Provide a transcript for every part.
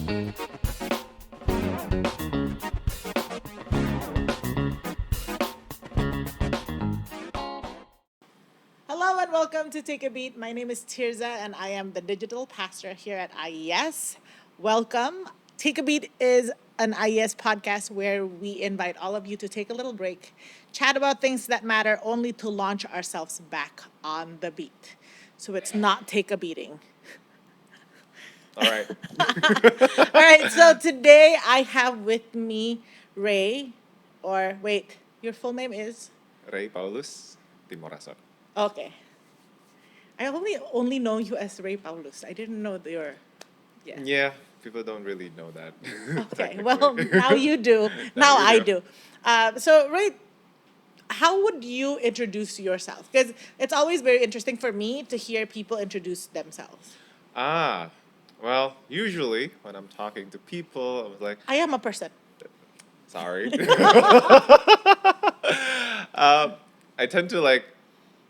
Hello and welcome to Take a Beat. My name is Tirza and I am the digital pastor here at IES. Welcome. Take a Beat is an IES podcast where we invite all of you to take a little break, chat about things that matter, only to launch ourselves back on the beat. So it's not take a beating. All right. All right, so today I have with me Ray, or wait, your full name is? Ray Paulus Timorason. Okay. I only know you as Ray Paulus. I didn't know your. Yeah. Yeah, people don't really know that. Okay. technically. Well, now you do. Now you I do. do. So Ray, how would you introduce yourself? Because it's always very interesting for me to hear people introduce themselves. Ah, well, usually when I'm talking to people, I was like, I am a person. sorry. I tend to like,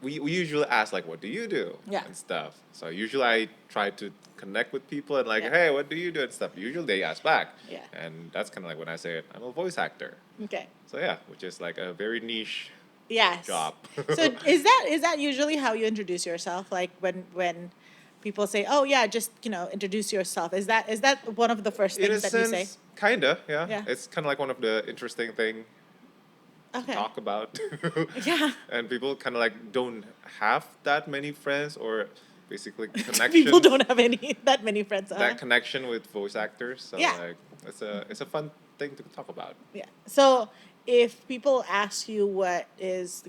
we usually ask like, what do you do? Yeah. And stuff. So usually I try to connect with people and like, Yeah. hey, what do you do and stuff. Usually they ask back. Yeah. And that's kind of like when I say it, I'm a voice actor. Okay. So yeah, which is like a very niche Yes. job. So is that usually how you introduce yourself? Like when people say, "Oh yeah, just introduce yourself." Is that one of the first In a things that you say? sense, kinda, yeah. Yeah. It's kind of like one of the interesting thing to Okay. talk about. Yeah. And people kind of like don't have that many friends or basically People connections. don't have that many friends. That connection with voice actors. So Yeah. like it's a fun thing to talk about. Yeah. So if people ask you what is,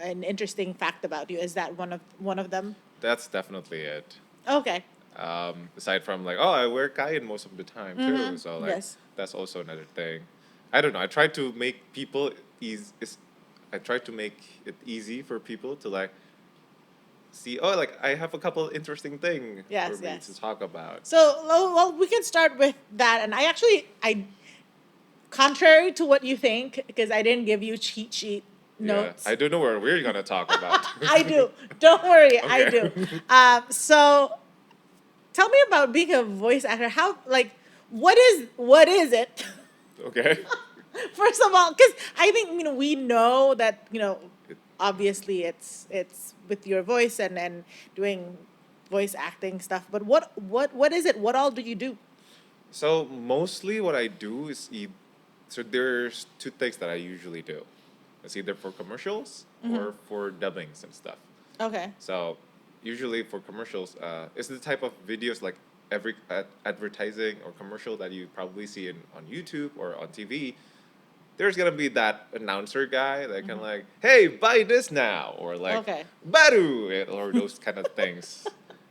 an interesting fact about you, is that one of them? That's definitely it. Okay. Aside from like, oh, I wear kain most of the time too. So like Yes. that's also another thing. I don't know. I try to make people I try to make it easy for people to like see. Oh, like I have a couple interesting thing Yes, for me yes. to talk about. So well, we can start with that. And I contrary to what you think, because I didn't give you cheat sheet notes. Yeah, I don't know where we're gonna talk about. I do. Don't worry, I Okay. do. So tell me about being a voice actor. How what is it? Okay. First of all, because I think we know that It- obviously it's with your voice and doing voice acting stuff. But what is it? What all do you do? So mostly what I do is so there's two things that I usually do. It's either for commercials or for dubbings and stuff. Okay. So usually for commercials, it's the type of videos like every advertising or commercial that you probably see on YouTube or on TV. There's gonna be that announcer guy that can like, hey, buy this now, or like, Okay. baru, or those kind of things.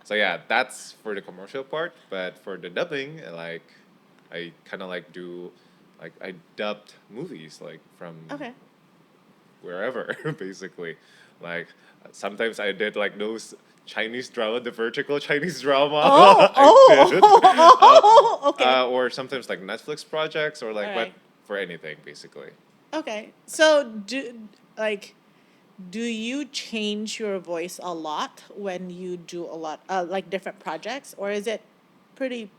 So yeah, that's for the commercial part. But for the dubbing, like, I kind of like do, like I dubbed movies like from Okay. wherever basically, like sometimes I did like those Chinese drama, the vertical Chinese drama. I did. Okay. Or sometimes like Netflix projects or like, but Alright. for anything basically. Okay. So do you change your voice a lot when you do a lot like different projects, or is it pretty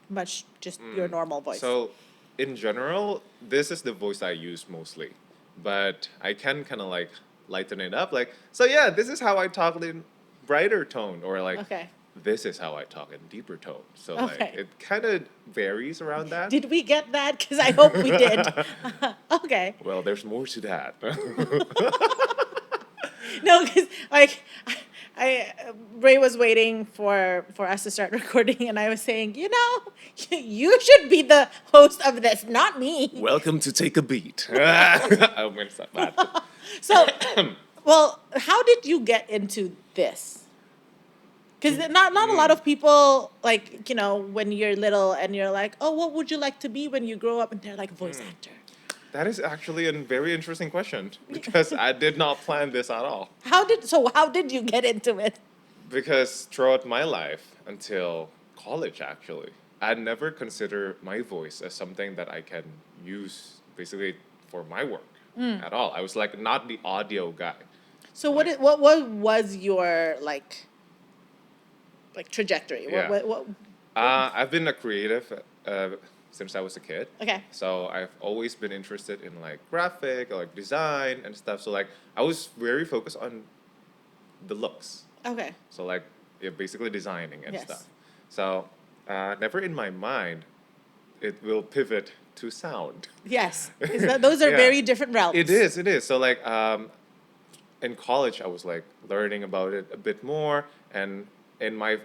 much just your normal voice? So, in general, this is the voice I use mostly, but I can kind of like lighten it up. Like, so yeah, this is how I talk in brighter tone, or like, Okay. this is how I talk in deeper tone. So like, Okay. it kind of varies around that. Did we get that? Because I hope we did. Okay. Well, there's more to that. No, because like Ray was waiting for us to start recording, and I was saying, you should be the host of this, not me. Welcome to Take a Beat. I'm gonna stop that. So, well, how did you get into this? Because not a lot of people like when you're little and you're like, oh, what would you like to be when you grow up? And they're like voice actor. That is actually a very interesting question because I did not plan this at all. How did you get into it? Because throughout my life, until college actually, I never considered my voice as something that I can use basically for my work at all. I was like not the audio guy. So Like- what was your like trajectory? Yeah. What I've been a creative since I was a kid. Okay. So I've always been interested in like graphic or like design and stuff. So like I was very focused on the looks. Okay. So like yeah, basically designing and Yes. stuff. So never in my mind it will pivot to sound. Yes. Is that those are Yeah. very different realms. It is. It is. So like in college, I was like learning about it a bit more, and in my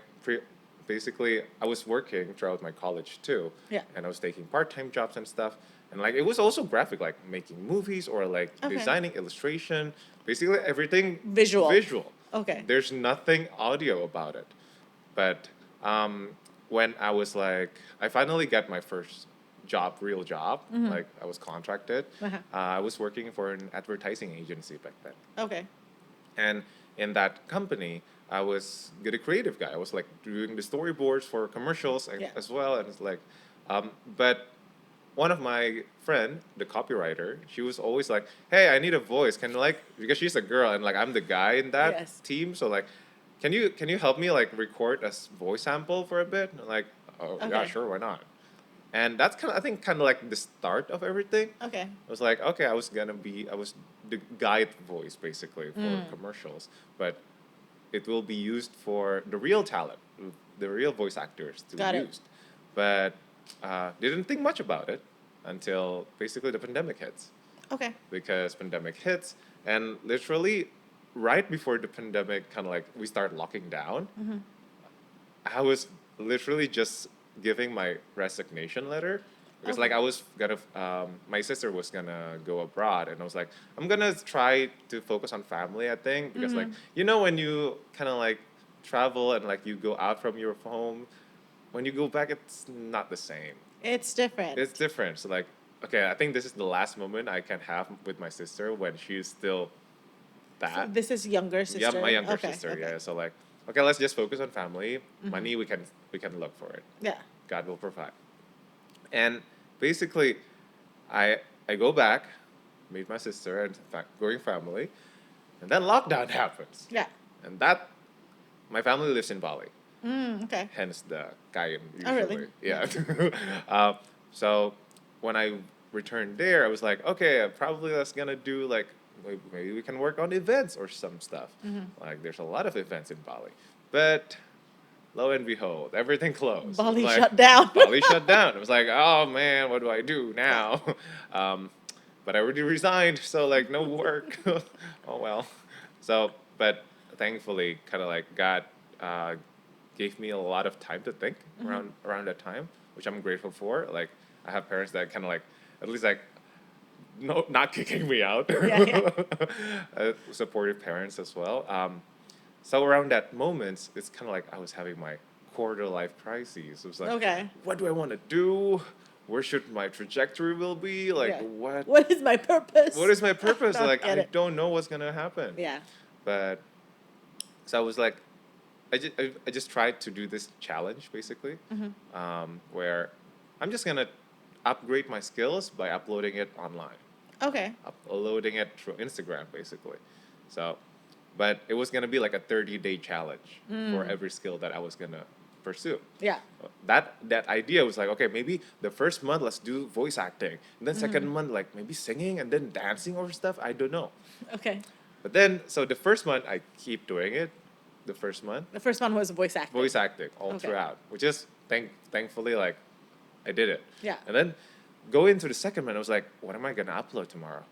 basically, I was working throughout my college too. Yeah. And I was taking part-time jobs and stuff, and like it was also graphic, like making movies or like Okay. designing illustration, basically everything Visual. Visual. Okay. There's nothing audio about it, but when I was like, I finally got my first job, real job. Like I was contracted. Uh-huh. I was working for an advertising agency back then, Okay. and in that company, I was the creative guy. I was like doing the storyboards for commercials Yeah. as well, and it's like, but one of my friend, the copywriter, she was always like, "Hey, I need a voice. Can like because she's a girl and like I'm the guy in that Yes. team, so like, can you help me like record a voice sample for a bit?" And I'm like, "Oh yeah, Okay. sure, why not?" And that's kind of I think kind of like the start of everything. Okay. I was like, okay, I was the guide voice basically for commercials, but it will be used for the real talent, the real voice actors to Got be it. used. But didn't think much about it until basically the pandemic hits. Okay. Because pandemic hits, and literally right before the pandemic, kind of like we start locking down, I was literally just giving my resignation letter because like Okay. I was gonna my sister was gonna go abroad, and I was like, I'm gonna try to focus on family, I think, because like you know when you kind of like travel and like you go out from your home, when you go back it's not the same. It's different. It's different. So like okay, I think this is the last moment I can have with my sister when she's still So that. this is younger sister. Yeah, my younger Okay, sister. okay. Yeah, so like, okay, let's just focus on family. Money, we can look for it. Yeah. God will provide. And basically, I go back, meet my sister and growing family, and then lockdown happens. Yeah. And that my family lives in Bali, Okay. hence the kain Oh, usually. really? Yeah. So when I returned there, I was like, okay, probably that's gonna do like maybe we can work on events or some stuff. Like there's a lot of events in Bali, but lo and behold, everything closed. Bali Like, shut down. Bali shut down. It was like, oh man, what do I do now? But I already resigned, so like no work. Oh well. So, but thankfully, kind of like God uh, gave me a lot of time to think around that time, which I'm grateful for. Like I have parents that kind of like at least like no not kicking me out. Yeah, yeah. Supportive parents as well. So around that moment, it's kind of like I was having my quarter life crises. It was like, Okay. what do I want to do? Where should my trajectory will be? Like Yeah. what? What is my purpose? What is my purpose? Don't Like get I it. don't know what's gonna happen. Yeah. But so I was like, I just tried to do this challenge basically, where I'm just gonna upgrade my skills by uploading it online, Okay. uploading it through Instagram basically. So, but it was gonna be like a 30-day challenge for every skill that I was gonna pursue. Yeah. That idea was like, okay, maybe the first month let's do voice acting, and then second month like maybe singing and then dancing or stuff. I don't know. Okay. But then so the first month I keep doing it. The first month The first one was voice acting. voice acting all Okay. throughout, which is thankfully like I did it. Yeah. And then go into the second month, I was like, what am I gonna upload tomorrow?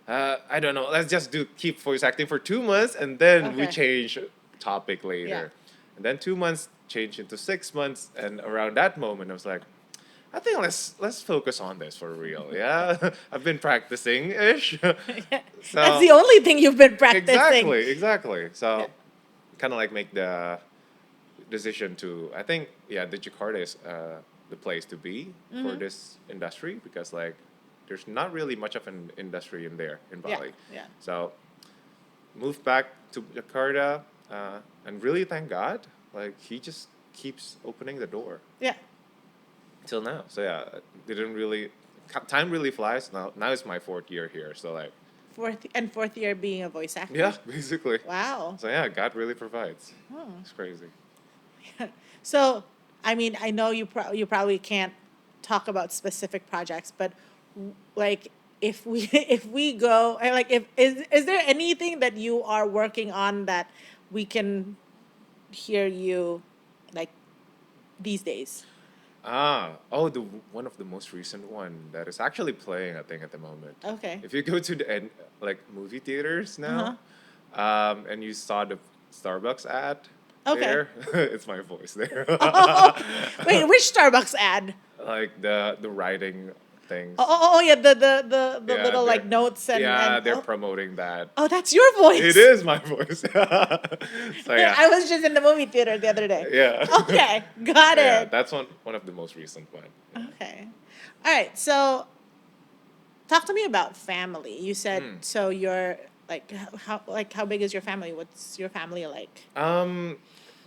I don't know. Let's just keep voice acting for 2 months, and then we Okay. change topic later. Yeah. And then 2 months changed into 6 months, and around that moment, I was like, I think let's focus on this for real. Yeah, I've been practicing ish. That's the only thing you've been practicing. Exactly. So Yeah. kind of like make the decision to I think yeah the Jakarta is the place to be for this industry because like there's not really much of an industry in there in Yeah. Bali. Yeah. So moved back to Jakarta and really thank God like he just keeps opening the door Yeah. till now. So yeah, didn't really time really flies now. Now it's my 4th year here. So like Fourth year being a voice actor. yeah, basically. Wow. So yeah, God really provides. Hmm. It's crazy. So I mean, I know you probably can't talk about specific projects, but like if we if we go like if is there anything that you are working on that we can hear you like these days? The one of the most recent one that is actually playing, I think, at the moment. Okay. If you go to the like movie theaters Uh-huh. now, and you saw the Starbucks ad Okay. there, it's my voice there. Wait, which Starbucks ad? Like the writing things. Yeah, the Yeah, little like notes and they're promoting that. oh, that's your It voice. is my voice. So yeah, I was just in the movie theater the other day. yeah, Okay, got yeah. it. That's one of the most recent one. Yeah. Okay. All right. So talk to me about family. You said Mm. so you're how big is your family? What's your family like? Um,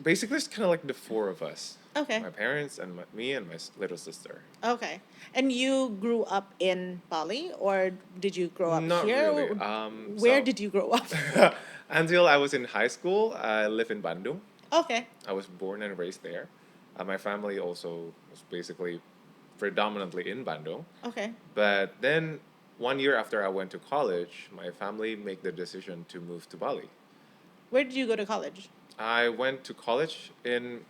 Basically, it's kind of like the four of us. Okay. My parents and me and my little sister. Okay. And you grew up in Bali or did you grow up Not here? really. Where did you grow up? Until I was in high school, I lived in Bandung. Okay. I was born and raised there. My family also was basically predominantly in Bandung. Okay. But then 1 year after I went to college, my family made the decision to move to Bali. Where did you go to college? I went to college in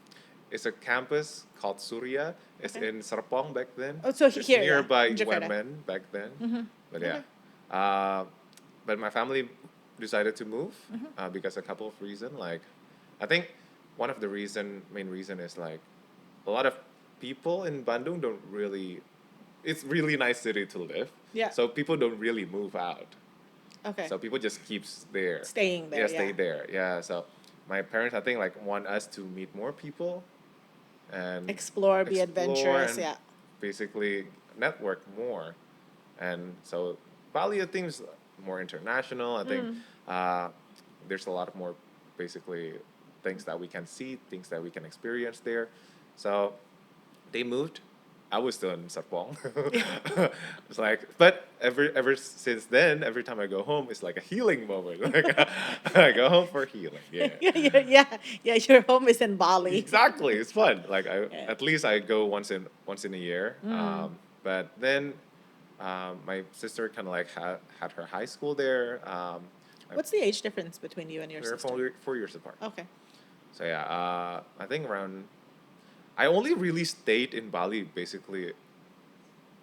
it's a campus called Surya. It's Okay. in Serpong back then. Oh, so It's here, yeah, nearby in Jakarta. Women back then. Mm-hmm. But Okay. yeah, uh, but my family decided to move Mm-hmm. because a couple of reasons. Like, I think one of the main reason is like a lot of people in Bandung don't really. It's really nice city to live. Yeah. So people don't really move out. Okay. So people just keeps there. Staying there. Yeah, Yeah. stay there. Yeah. So my parents, I think, like want us to meet more people and Explore, be explore adventurous. and Yeah. basically network more. And so Bali, I think, is more international. I think uh, there's a lot of more basically things that we can see, things that we can experience there. So they moved. I was still in Serpong. It's like, but ever since then, every time I go home, it's like a healing moment. Like I go home for healing. Yeah. Yeah. Your home is in Bali. Exactly, it's fun. Like I Yeah. at least I go once in a year. But then my sister kind of like had her high school there. What's the age difference between you and your We're sister? 4 years apart. Okay. So yeah, I think around. I only really stayed in Bali basically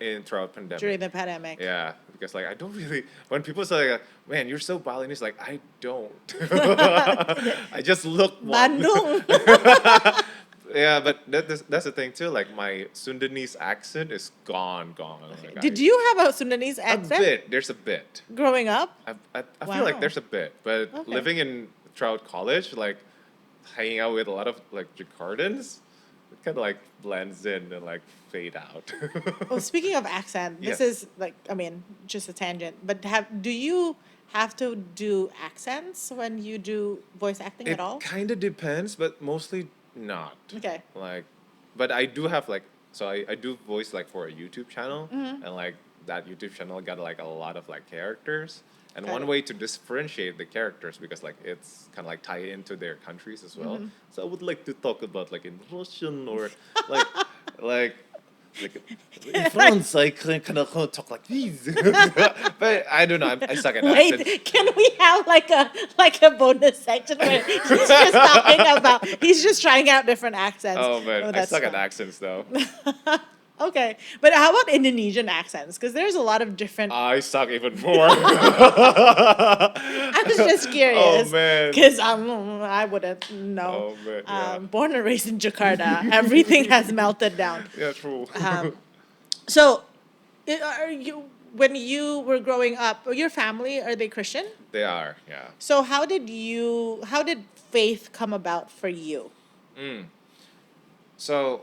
in throughout pandemic. During the pandemic. Yeah, because like I don't really when people say like, man, you're so Balinese, like I don't. I just look one. Bandung. Yeah, but that's the thing too. Like my Sundanese accent is gone. Like, Did you have a Sundanese a accent bit? There's a bit. growing up? I feel like Wow. there's a bit, but Okay. living in throughout college, like hanging out with a lot of like Jacardans, it kind of like blends in and like fade out. Oh, speaking of accent, this Yes. is like I mean, just a tangent, but do you have to do accents when you do voice acting It at all? kind of depends, but mostly not. Okay. Like, but I do have like, so I do voice like for a YouTube channel, Mm-hmm. and like that YouTube channel got like a lot of like characters. And Got one it. way to differentiate the characters because like it's kind of like tie into their countries as well. Mm-hmm. So I would like to talk about like in Russian or like like in France I can kind of talk like this. But I don't know. I suck at accents. Wait, can we have like a bonus section where he's just trying out different accents? Oh man, I That's suck at fun. accents though. Okay, but how about Indonesian accents? Because there's a lot of different. I suck even more. I was just curious. Oh man. Because I wouldn't know. Oh man. Yeah. Born and raised in Jakarta, everything has melted down. Yeah. True. So, are you when you were growing up? Your family are they Christian? They are. Yeah. So how did faith come about for you? So,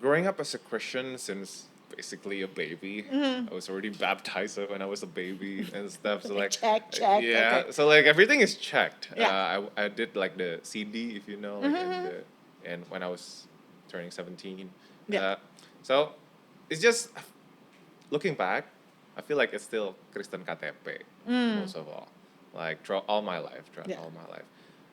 growing up as a Christian since basically a baby, Mm-hmm. I was already baptized when I was a baby and stuff. So like, Check. yeah. Okay. So like everything is checked. Yeah. I did like the CD, if you know, like and when I was turning 17. Yeah. So it's just looking back, I feel like it's still Kristen KTP most of all. Like throughout all my life, Yeah.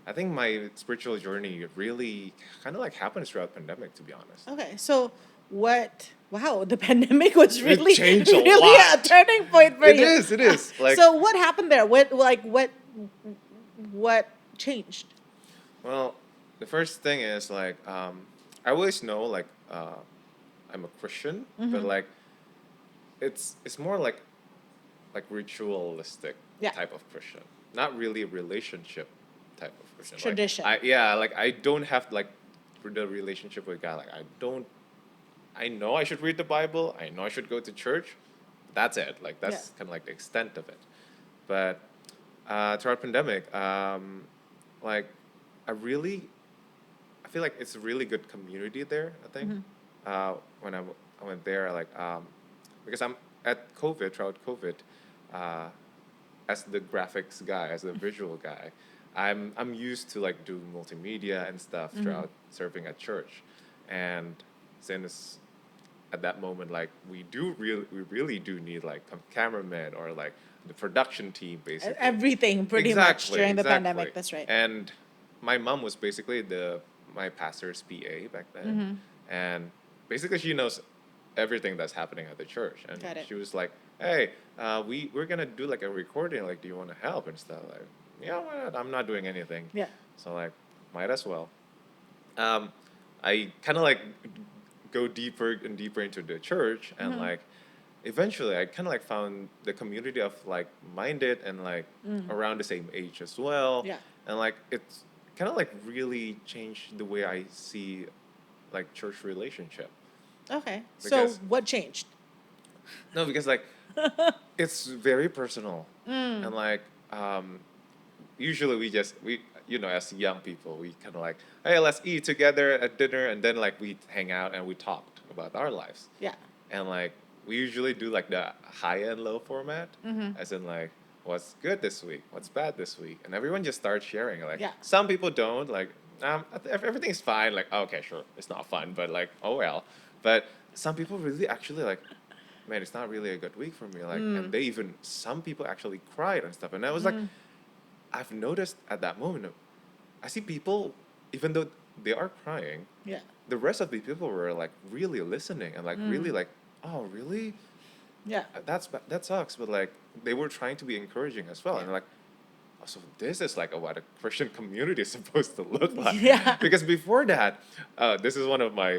I think my spiritual journey really kind of like happens throughout pandemic, to be honest. Okay, so what? Wow, the pandemic was It really, changed a really a lot. turning point for It you. is. It is. Like, So what happened there? What changed? well, the first thing is like, I always know like, I'm a Christian, but Mm-hmm. like, it's more like ritualistic Yeah, type of Christian, not really a relationship type of it's Christian. Like, tradition. like I don't have like the relationship with God. Like, I don't. I know I should read the Bible. I know I should go to church. That's it. Like, Yeah. that's kind of like the extent of it. But throughout pandemic, like I really, I feel like it's a really good community there. I think Mm-hmm. when I went there, like because I'm at COVID throughout COVID, uh, as the graphics guy, as the visual guy, I'm used to like do multimedia and stuff Mm-hmm. throughout serving at church, and since at that moment like we really do need like cameramen or like the production team basically. Everything pretty much during the Exactly. pandemic. That's right. And my mom was basically the my pastor's PA back then, Mm-hmm. and basically she knows everything that's happening at the church, and Got it. she was like, "Hey, we're gonna do like a recording. Like, do you want to help and stuff?" Like, yeah, why not? I'm not doing anything, Yeah. so like, might as well. Um, I kind of like go deeper and deeper into the church, and Mm-hmm. like eventually I kind of like found the community of like minded and like Mm. around the same age as well, Yeah. and like it's kind of like really changed the way I see like church relationship, Okay. So because what changed? no, because like it's very personal, Mm. and like usually we as young people we kind of like, hey, let's eat together at dinner, and then like we hang out and we talked about our lives, Yeah. and like we usually do like the high and low format, Mm-hmm. as in like what's good this week, what's bad this week, and everyone just starts sharing. Like, Yeah. some people don't like, everything's fine, like, okay, sure, it's not fun, but like, oh well. But some people really actually like, man, it's not really a good week for me, like, and Mm. they even, some people actually cried and stuff, and I was like, Mm. I've noticed at that moment, I see people, even though they are crying, Yeah. the rest of the people were like really listening and like really Mm. like, oh really, Yeah. that sucks, but like they were trying to be encouraging as well, Yeah. and like, oh, so this is like what a Christian community is supposed to look like. Yeah. Because before that, this is one of my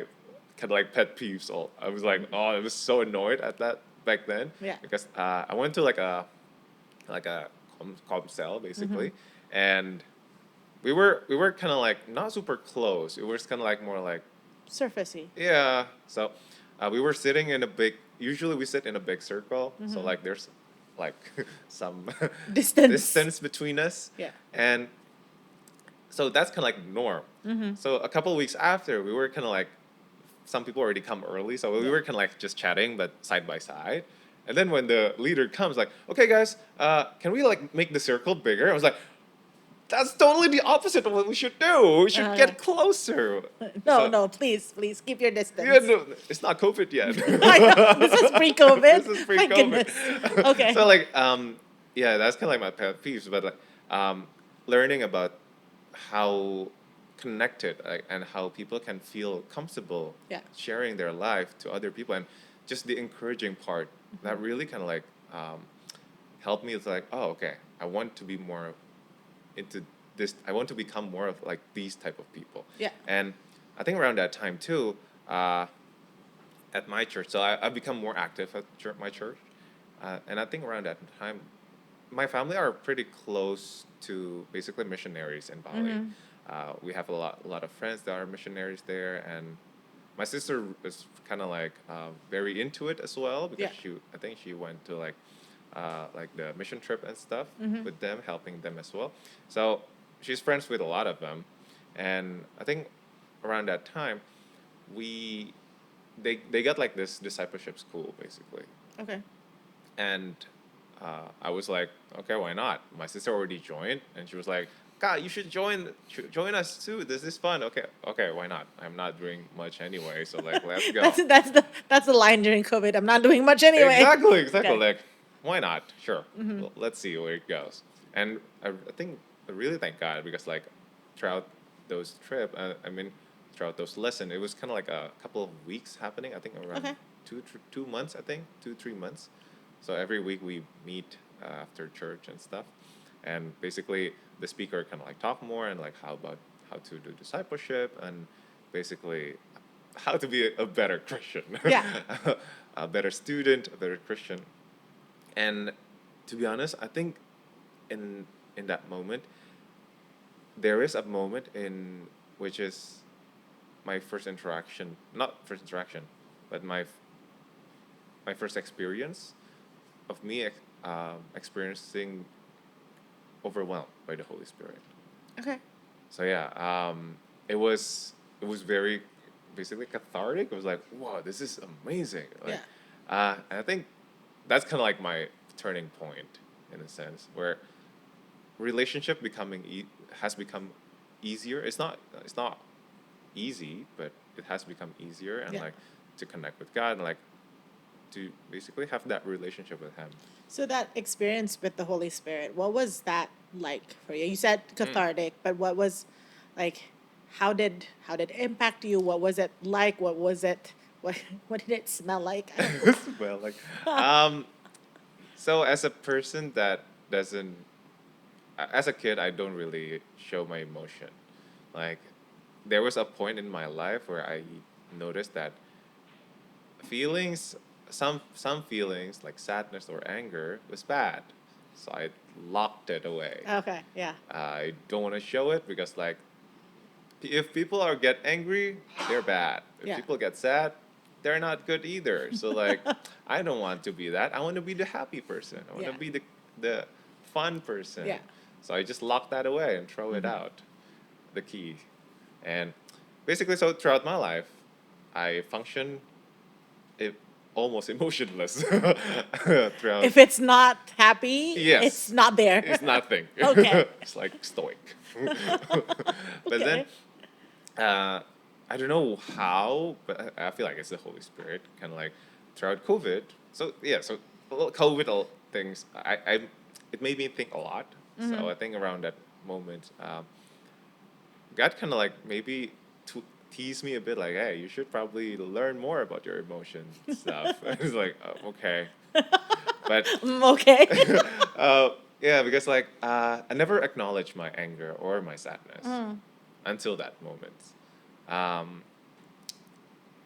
kind of like pet peeves. All I was like, oh, I was so annoyed at that back then, Yeah. because I went to like a com cell Mm-hmm. basically, and we were kind of like not super close. It was kind of like more like, Surfacey. yeah. So we were sitting in a big. Usually we sit in a big circle. So Mm-hmm. like there's like some Distance. distance between us, Yeah. and so that's kind of like norm. Mm-hmm. So a couple of weeks after, we were kind of like, some people already come early, so we Yeah. were kind of like just chatting, but side by side. And then when the leader comes, like, okay, guys, can we like make the circle bigger? I was like, that's totally the opposite of what we should do. We should Okay. get closer. No, So no, please keep your yeah, distance. no, it's not COVID yet. I know. This is pre-COVID. This is My pre-COVID. goodness. Okay. So like, yeah, that's kind of like my pet peeves. But like, learning about how connected, like, and how people can feel comfortable Yeah. sharing their life to other people, and just the encouraging part that really kind of like helped me. It's like, oh, okay, I want to be more into this. I want to become more of like these type of people. Yeah. And I think around that time too, at my church, so I've become more active at my church, and I think around that time, my family are pretty close to basically missionaries in Bali. Mm-hmm. We have a lot of friends that are missionaries there, and my sister is kind of like very into it as well, because Yeah. I think she went to like the mission trip and stuff Mm-hmm. with them, helping them as well. So she's friends with a lot of them, and I think around that time, we they got like this discipleship school basically, Okay. and I was like, okay, why not? My sister already joined, and she was like, God, you should join us too. This is fun. Okay, okay, why not? I'm not doing much anyway, so like, let's go. That's the line during COVID. I'm not doing much anyway. Exactly. Okay. Like, why not? Sure. Mm-hmm. Let's see where it goes. And I think I really thank God, because like throughout those trip, I mean, throughout those lessons, it was kind of like a couple of weeks happening. I think around Okay. 2 months. I think 2 3 months. So every week we meet after church and stuff, and basically the speaker kind of like talk more and like how to do discipleship and basically how to be a better Christian, Yeah. a better student, a better Christian. And to be honest, I think in in that moment there is a moment in which is my first interaction, not first interaction, but my first experience of me experiencing overwhelmed by the Holy Spirit. Okay. So yeah, it was it was very basically cathartic. It was like, wow, this is amazing. Yeah. Like, and I think that's kind of like my turning point in a sense where relationship has become easier. It's not easy, but it has become easier and Yeah. like to connect with God and like to basically have that relationship with Him. So that experience with the Holy Spirit, what was that like for you? You said Mm. cathartic, but what was like how did it impact you? What was it like? What was it what did it smell like? I don't Well, like, um, so as a person that doesn't, as a kid, I don't really show my emotion. Like, there was a point in my life where I noticed that feelings, some feelings like sadness or anger was bad, so I locked it away. Okay, yeah. I don't want to show it because like if people are get angry, they're bad. If Yeah. people get sad, they're not good either. So like I don't want to be that. I want to be the happy person. I want to Yeah. be the fun person. Yeah. So I just lock that away and throw it Mhm. out, the key. And basically so throughout my life, I function it almost emotionless throughout. If it's not happy, it's Yes, not there. it's nothing. Okay. It's like stoic. But then Okay. uh, I don't know how, but I feel like it's the Holy Spirit, kind of like throughout COVID. So yeah, so COVID things, it made me think a lot. So Mhm. I think around that moment, God kind of like maybe to tease me a bit, like, hey, you should probably learn more about your emotions and stuff. I was like, oh, okay, but Okay. uh, yeah, because like I never acknowledged my anger or my sadness Mm. until that moment. Um,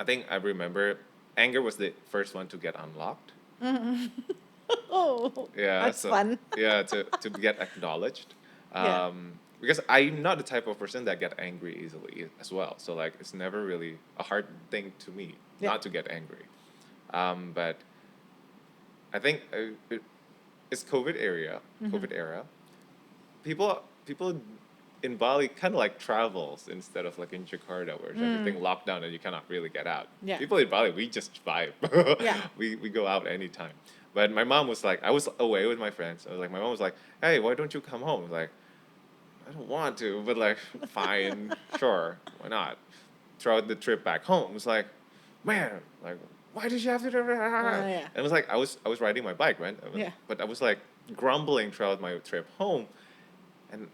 I think I remember anger was the first one to get unlocked. Mhm. Oh, Yeah, that's so fun. yeah, to get acknowledged. Yeah. Because I'm not the type of person that get angry easily as well. So like it's never really a hard thing to me Yeah. not to get angry. But I think it's Mhm. COVID era. People in Bali kind of like travels instead of like in Jakarta where Mm. everything locked down and you cannot really get out. Yeah. People in Bali, we just vibe. Yeah. We go out anytime. But my mom was like, I was away with my friends. I was like, my mom was like, hey, why don't you come home? I was like, I don't want to, but like, fine, sure, why not? Throughout the trip back home, it was like, man, like, why did you have to do that? And Yeah. it was like, I was riding my bike, right? Yeah. But I was like grumbling throughout my trip home. And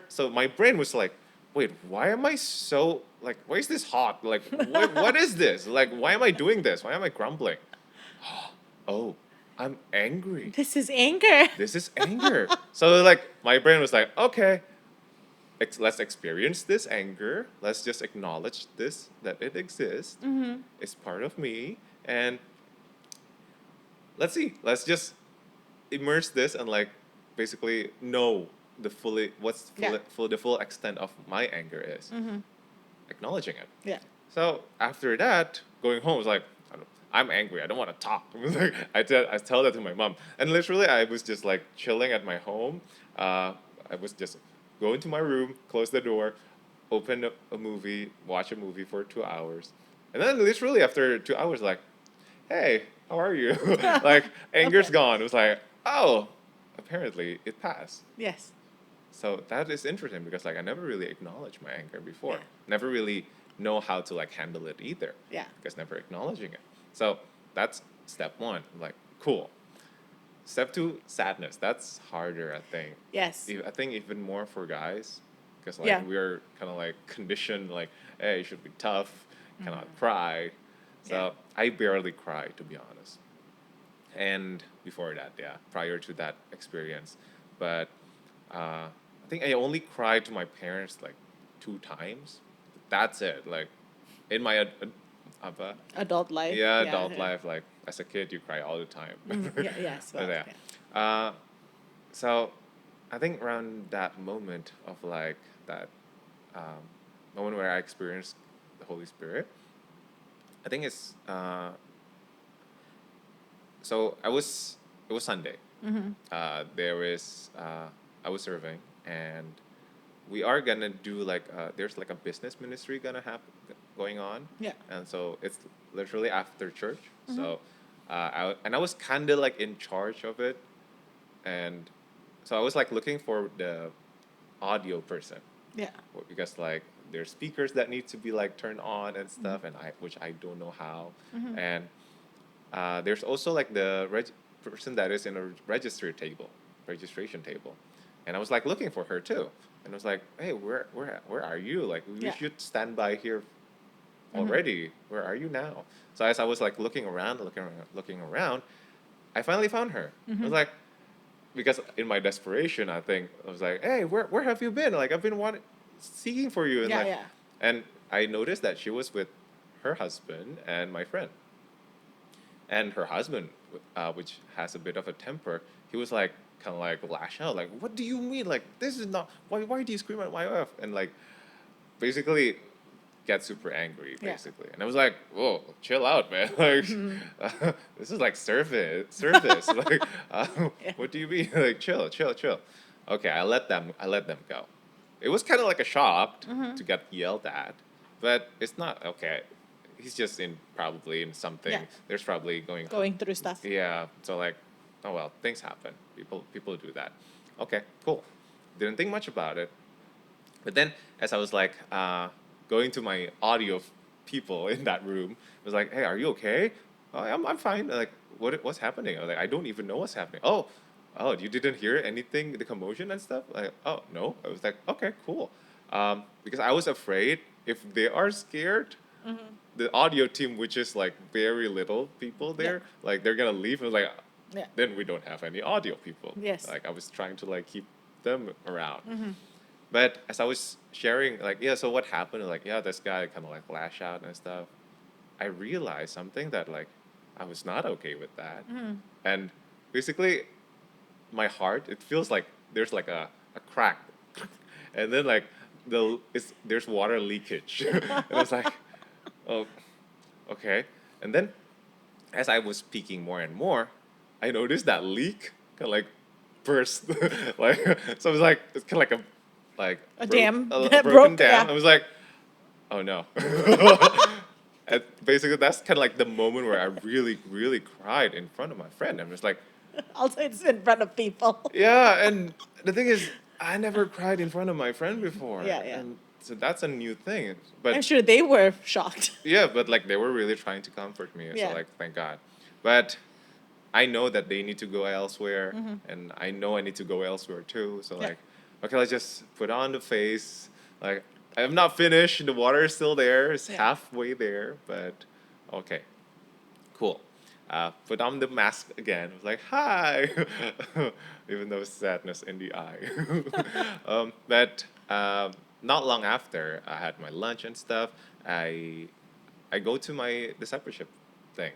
so my brain was like, wait, why am I so, like, why is this hot? Like, what is this? Like, why am I doing this? Why am I grumbling? Oh, I'm angry. This is anger. This is anger. So, like, my brain was like, okay, let's experience this anger. Let's just acknowledge this, that it exists. Mm-hmm. It's part of me. And let's see, let's just immerse this and, like, basically know Yeah. the full extent of my anger is. Mm-hmm. Acknowledging it. Yeah. So after that, going home was like, I'm angry. I don't want to talk. Like, I tell that to my mom, and literally I was just like chilling at my home. I was just go into my room, close the door, open a movie, watch a movie for 2 hours, and then literally after 2 hours, like, hey, how are you? Like anger's Okay. gone. It was like, oh, apparently it passed. Yes. So that is interesting because like I never really acknowledged my anger before. Yeah. Never really know how to like handle it either. Yeah. Because never acknowledging it. So that's step one. Like cool. Step two, sadness. That's harder, I think. Yes. I think even more for guys. because Yeah. like we're kind of like conditioned like, hey, you should be tough, cannot Mm-hmm. cry. So Yeah. I barely cry, to be honest. And before that, yeah, prior to that experience, but I think I only cried to my parents like 2 times. That's it. Like in my apa, Adult life. yeah, Yeah. adult Yeah. life, like as a kid, you cry all the time. Yeah. Yes. But Well. yeah, Yeah. uh, so I think around that moment of like that um, moment where I experienced the Holy Spirit, I think it's so I was it was Sunday. Mm-hmm. There is I was serving, and we are gonna do like there's like a business ministry gonna happen going on, Yeah. and so it's literally after church. Mm-hmm. So I was kind of like in charge of it, and so I was like looking for the audio person Yeah. because like there's speakers that need to be like turned on and Mm-hmm. stuff, and I which I don't know how, Mm-hmm. and there's also like the person that is in a registration table, and I was like looking for her too, and I was like, hey, where are you? Like we Yeah. should stand by here Mm-hmm. already. Where are you now? So as I was like looking around, I finally found her. I Mm-hmm. was like, because in my desperation, I think I was like, hey, where have you been? Like I've been seeking for you, and Yeah. like, Yeah. and I noticed that she was with her husband and my friend. And her husband, which has a bit of a temper, he was like kind of like lash out, like, "What do you mean? Like, this is not. Why do you scream at my wife?" And like, basically, get super angry, Yeah. basically. And I was like, "Whoa, chill out, man! Like, Mm-hmm. this is like surface. Like, Yeah. what do you mean? Like, chill. Okay, I let them go. It was kind of like a shock Mm-hmm. to get yelled at, but it's not okay. He's just in probably in Yeah. something. There's probably going. Going through stuff. Yeah. So like, oh well, things happen. People do that. Okay, cool. Didn't think much about it. But then as I was like going to my audio people in that room, I was like, hey, are you okay? Oh, I'm fine. Like, what's happening? I was like, I don't even know what's happening. Oh, you didn't hear anything, the commotion and stuff? Like, oh no. I was like, okay, cool. Because I was afraid if they are scared, Mm-hmm. the audio team, which is like very little people Yeah. there, like they're gonna leave. I was like, Yeah. then we don't have any audio people. Yes. Like I was trying to like keep them around. Mm-hmm. But as I was sharing, like, yeah, so what happened? Like, yeah, this guy kind of like lash out and stuff. I realized something that like I was not okay with that. Mm-hmm. And basically, my heart, it feels like there's like a crack. And then like there's water leakage. And I was like, oh, okay. And then as I was speaking more and more, I noticed that leak kind of like burst. Like so it was like it's kind of like A dam a that broken broke. dam. Yeah. I was like, oh no. And basically that's kind of like the moment where I really cried in front of my friend. I'm just like, Also, it's in front of people. yeah. And the thing is, I never cried in front of my friend before, Yeah. Yeah. and so that's a new thing. I'm But sure they were shocked. yeah, but like they were really trying to comfort me. So Yeah. like thank God. But I know that they need to go elsewhere, Mm-hmm. and I know I need to go elsewhere too. So Yeah. like, okay, let's just put on the face. Like I'm not finished. The water is still there. It's Yeah. halfway there, but okay, cool. Put on the mask again. I was like, hi, even though sadness in the eye. But not long after I had my lunch and stuff, I I go to my discipleship thing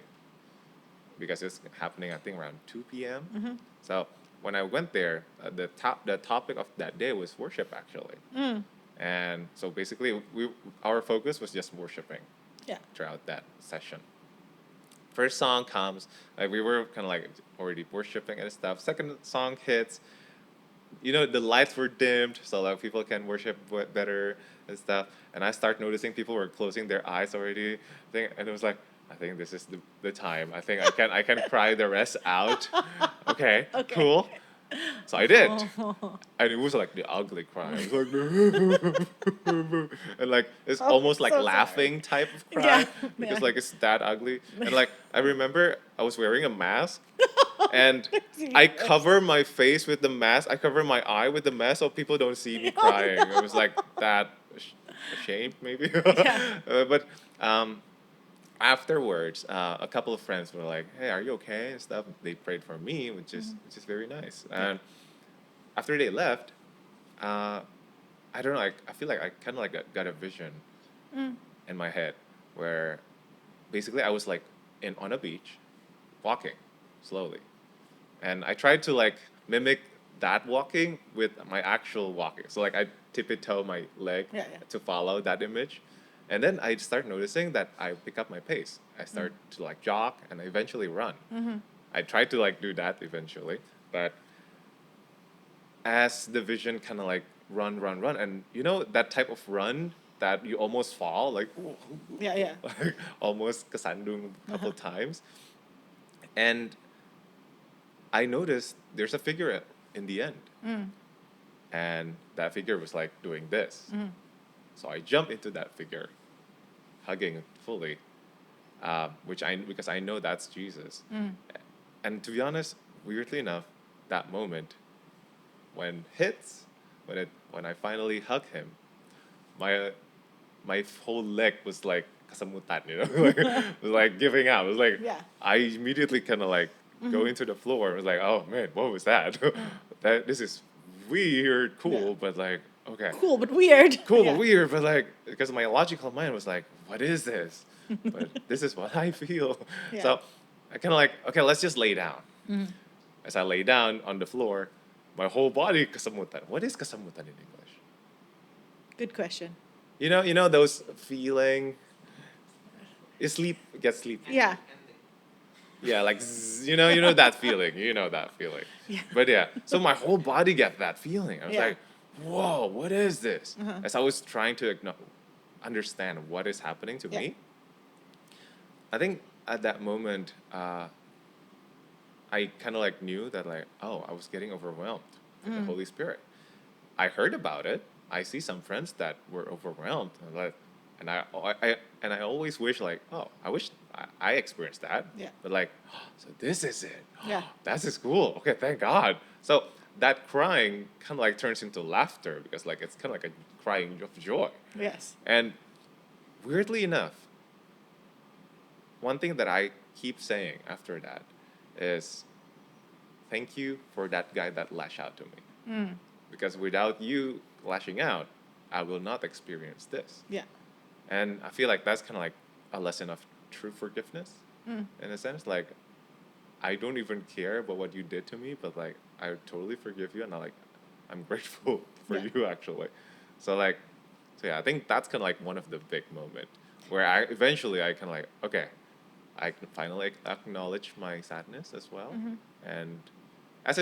because it's happening I think around 2 p.m. Mm-hmm. So when I went there, the topic of that day was worship actually, Mm. and so basically our focus was just worshiping Yeah. throughout that session. First song comes, like we were kind of like already worshiping and stuff. Second song hits, the lights were dimmed so like people can worship better and stuff. And I start noticing people were closing their eyes already. And it was like, I think this is the time. I think I can cry the rest out. Okay, Okay. cool. So I did. Oh. And it was like the ugly cry. It was like and like it's Oh, almost like so sorry. laughing type of cry Yeah, because yeah. like it's that ugly. And like I remember I was wearing a mask And I cover my face with the mask. I cover my eye with the mask so people don't see me Oh, crying. It was no. like that ashamed maybe. Yeah. But um, afterwards, a couple of friends were like, "Hey, are you okay?" and stuff. They prayed for me, which is very nice. Yeah. And after they left, uh, I don't know. I feel like I kind of like got a vision in my head where basically I was like in on a beach, walking slowly, and I tried to like mimic that walking with my actual walking. So like I tippy toe my leg Yeah, yeah. to follow that image, and then I start noticing that I pick up my pace. I start to like jog and I eventually run. I tried to like do that eventually, but as the vision kind of like run, run, run, and you know that type of run that you almost fall, like, Yeah, yeah. like almost kesandung a couple times, and I noticed there's a figure in the end, and that figure was like doing this. So I jump into that figure, hugging it fully, which I because I know that's Jesus. And to be honest, weirdly enough, that moment when hits, when I finally hug him, my my whole leg was like kasamutan, you know, like was like giving out. It was like Yeah. I immediately kind of like go into the floor. I was like, oh man, what was that? That this is weird, cool, Yeah. but like okay, Cool, but weird. cool but Yeah. weird, but like because my logical mind was like, what is this? But this is what I feel. Yeah. So I kind of like okay, let's just lay down. As I lay down on the floor, my whole body kasamutan. What is kasamutan in English? Good question. You know those feeling. You sleep, get sleepy. Yeah. Yeah, like you know that feeling. You know that feeling. Yeah. But yeah, so my whole body get that feeling. I was Yeah. like, whoa, what is this? As I was trying to understand what is happening to Yeah. me, I think at that moment, I kind of like knew that like, oh, I was getting overwhelmed with the Holy Spirit. I heard about it. I see some friends that were overwhelmed, and like, and I always wish like, oh, I wish I experienced that. Yeah. But like, so this is it. Yeah. That's is cool. Okay, thank God. So that crying kind of like turns into laughter because like it's kind of like a crying of joy. Yes. And weirdly enough, one thing that I keep saying after that is thank you for that guy that lashed out to me. Because without you lashing out, I will not experience this. Yeah. And I feel like that's kind of like a lesson of true forgiveness in a sense. Like, I don't even care about what you did to me, but like, I totally forgive you. And I'm grateful for Yeah. you actually. So like, so yeah, I think that's kind of like one of the big moment where I eventually I kind of like, okay, I can finally acknowledge my sadness as well. And as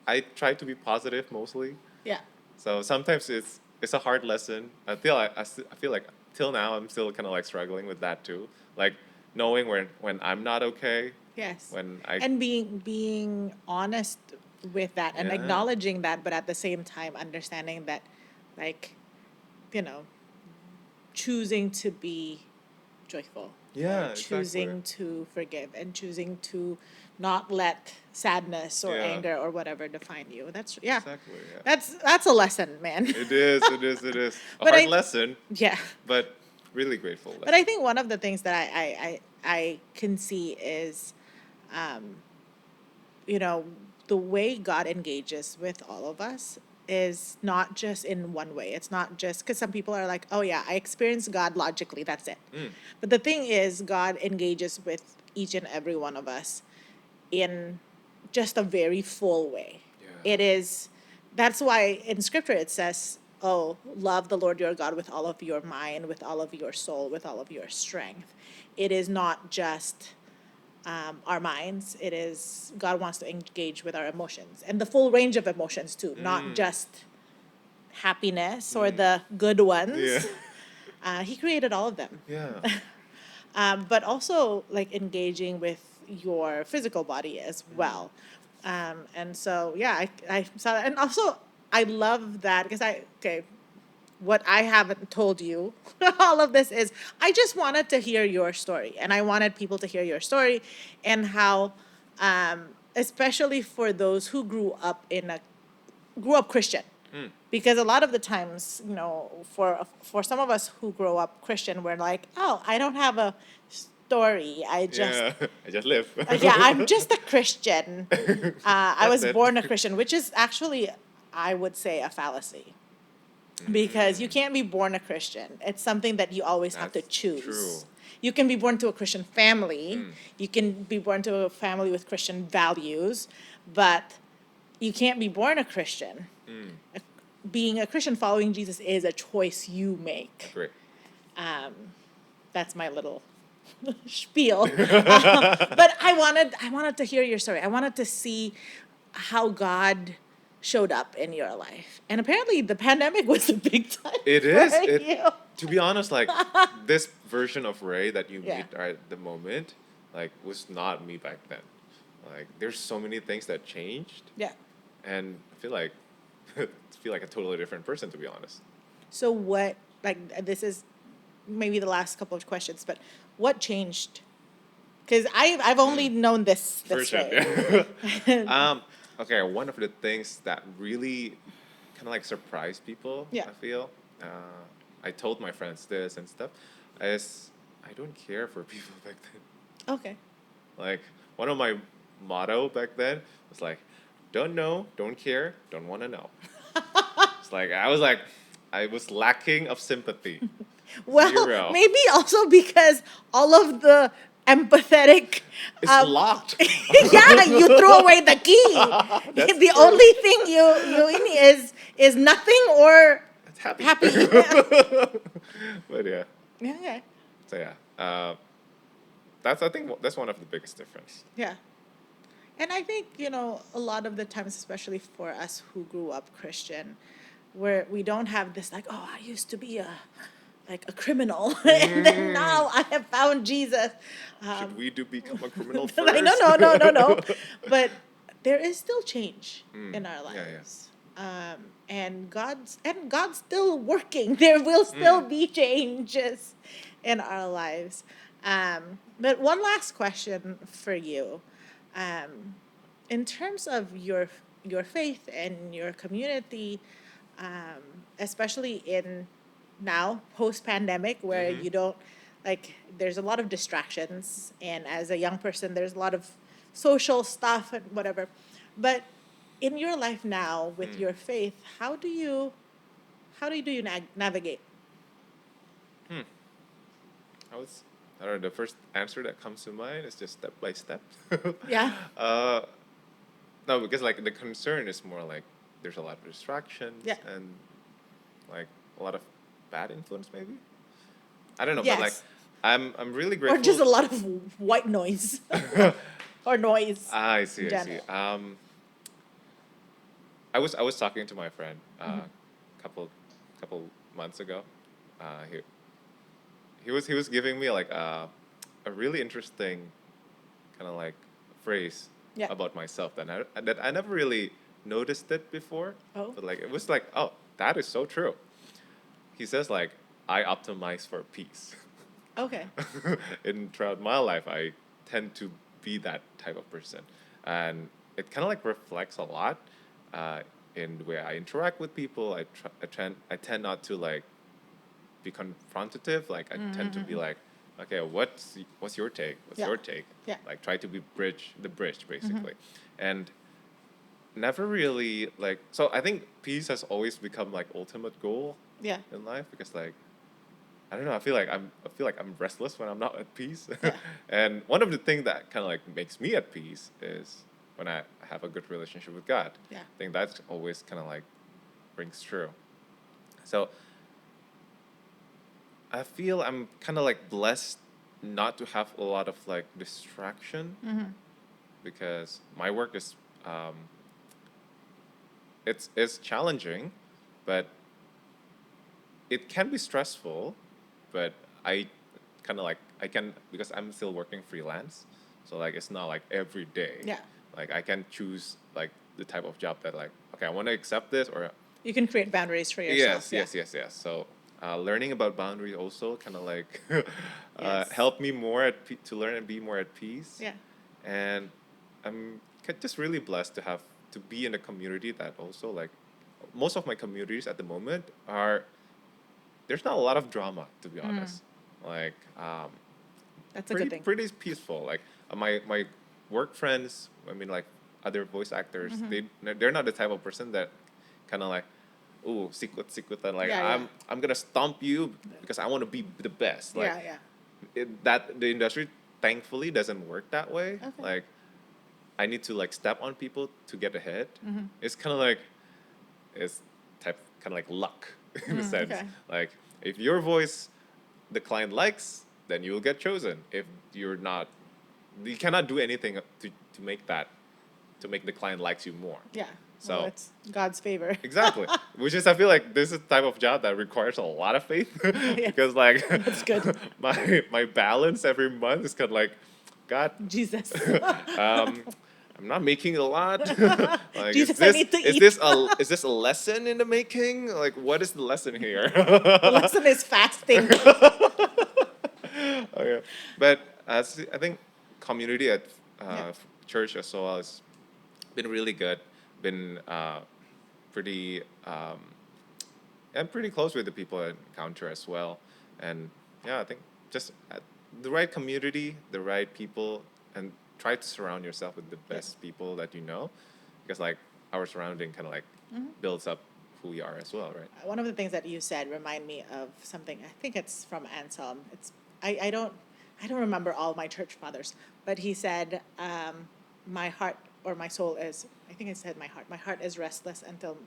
I try to be positive mostly. Yeah. So sometimes it's a hard lesson. I feel like till now I'm still kind of like struggling with that too. Like knowing when I'm not okay, Yes. when I And being honest with that and Yeah. acknowledging that, but at the same time understanding that, like, you know, choosing to be joyful. Yeah, Or exactly. choosing to forgive and choosing to not let sadness or Yeah. anger or whatever define you. That's yeah. Exactly, yeah. That's a lesson, man. It is, it is, it is. A But hard I- lesson, Yeah. but really grateful lesson. But I think one of the things that I can see is, you know, the way God engages with all of us is not just in one way. It's not just because some people are like, oh, yeah, I experience God logically, that's it. But the thing is, God engages with each and every one of us in just a very full way. Yeah. It is, that's why in scripture it says, oh, love the Lord your God with all of your mind, with all of your soul, with all of your strength. It is not just our minds. It is, God wants to engage with our emotions and the full range of emotions too, not just happiness or the good ones. Yeah. He created all of them. Yeah. But also like engaging with your physical body as well. And so, yeah, I saw that. And also, I love that because what I haven't told you, all of this is, I just wanted to hear your story. And I wanted people to hear your story and how, especially for those who grew up Christian. Mm. Because a lot of the times, for some of us who grow up Christian, we're like, oh, I don't have a story. Yeah, I just live. Yeah, I'm just a Christian. I That's was it. born a Christian, which is actually, I would say, a fallacy. Because you Mm, can't be born a Christian. It's something that you always have to that's true. choose. You can be born to a Christian family. Mm, You can be born to a family with Christian values, but you can't be born a Christian. mm, Being a Christian following Jesus is a choice you make. agree. Um, that's my little spiel. But I wanted to hear your story. I wanted to see how God showed up in your life. And apparently the pandemic was a big time It for is. you. To be honest, like this version of Ray that you Yeah. meet at the moment, like was not me back then. Like there's so many things that changed, Yeah. and I feel like feel like a totally different person, to be honest. So what, like, this is maybe the last couple of questions, but what changed? Because I've only known this Version. way. Okay, one of the things that really kind of like surprised people, Yeah. I feel, I told my friends this and stuff, is I don't care for people back then. Okay. Like one of my motto back then was like, don't know, don't care, don't want to know. It's like I was lacking of sympathy. Well, Zero. maybe also because all of the empathetic. It's locked. Yeah, you threw away the key. That's The true. only thing you is nothing or It's happy. happy. But yeah, Yeah. Okay. so yeah, that's I think that's one of the biggest difference. Yeah. And I think, a lot of the times, especially for us who grew up Christian, where we don't have this like, oh, I used to be a criminal, and then now I have found Jesus. Should we do become a criminal first? Like, no. But there is still change in our Yeah, yeah. lives. And God's still working. There will still be changes in our lives. But one last question for you. In terms of your faith and your community, especially in now post pandemic where Mhm. you don't like there's a lot of distractions, and as a young person there's a lot of social stuff and whatever, but in your life now with your faith, how do you navigate? Hmm. I don't know. The first answer that comes to mind is just step by step. Yeah. Uh, no, because like the concern is more like there's a lot of distractions Yeah. and like a lot of bad influence maybe. I don't know, but like Yes. I'm really Or grateful. just a lot of white noise or noise I in see, I see. general. I was talking to my friend Mm-hmm. couple months ago. He was giving me like a really interesting kind of like phrase Yeah. about myself that I never really noticed it before. Oh. But like it was like, oh, that is so true. He says like I optimize for peace. Okay. In throughout my life, I tend to be that type of person, and it kind of like reflects a lot uh, in the way I interact with people. I tend not to like be confrontative. Like I tend to be like, okay, what's your take? What's Yeah. your take? Yeah. Like try to be the bridge basically, and never really like. So I think peace has always become like ultimate goal Yeah. in life because like I don't know. I feel like I'm restless when I'm not at peace. Yeah. And one of the things that kind of like makes me at peace is when I have a good relationship with God. Yeah. I think that's always kind of like rings true. So I feel I'm kind of like blessed not to have a lot of like distraction because my work is it's challenging, but it can be stressful, but I kind of like I can because I'm still working freelance, so like it's not like every day. Yeah. Like I can choose like the type of job that like okay I want to accept this or You can create boundaries for yourself. yes. So learning about boundaries also kind of like Yes. help me more to learn and be more at peace. Yeah. And I'm just really blessed to have to be in a community that also like most of my communities at the moment are there's not a lot of drama, to be honest. Like That's a good thing. pretty peaceful. Like my work friends, I mean like other voice actors, they're not the type of person that kind of like, oh, sikut and like Yeah, yeah. I'm gonna stomp you because I want to be the best. Like Yeah, yeah. that the industry thankfully doesn't work that way. Okay. Like I need to like step on people to get ahead. It's kind of like it's type kind of like luck in a sense. Okay. Like if your voice the client likes, then you will get chosen. If you're not, you cannot do anything to make that to make the client likes you more. Yeah. So Well, it's God's favor. exactly, which is I feel like this is the type of job that requires a lot of faith because like That's good. my balance every month is kind of like, God, Jesus. um, I'm not making a lot. Like, Jesus, I need to eat. is this a lesson in the making? Like, what is the lesson here? The lesson is fasting. Okay, but I think community at Yeah. church as well has been really good. Been pretty I'm pretty close with the people I encounter as well, and yeah, I think just the right community, the right people, and try to surround yourself with the best people that you know, because like our surrounding kind of like builds up who we are as well, right? One of the things that you said remind me of something. I think it's from Anselm. I don't remember all my church fathers, but he said, "My heart or my soul is." I think I said my heart. My heart is restless until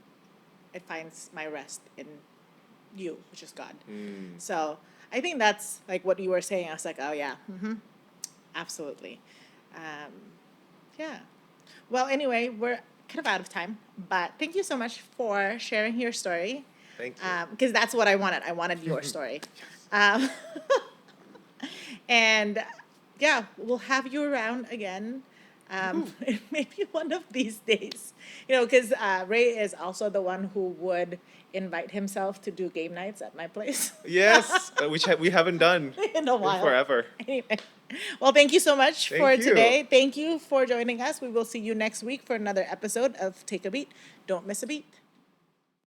it finds my rest in you, which is God. So I think that's like what you were saying. I was like, oh yeah, absolutely. Um, yeah. Well, anyway, we're kind of out of time, but thank you so much for sharing your story. Thank you. Because that's what I wanted. I wanted your story. Um, and yeah, we'll have you around again. Maybe one of these days, because Ray is also the one who would invite himself to do game nights at my place Yes, which we haven't done in a while. forever. Anyway, well, thank you so much Thank for you. today. Thank you for joining us. We will see you next week for another episode of Take a Beat. Don't miss a beat.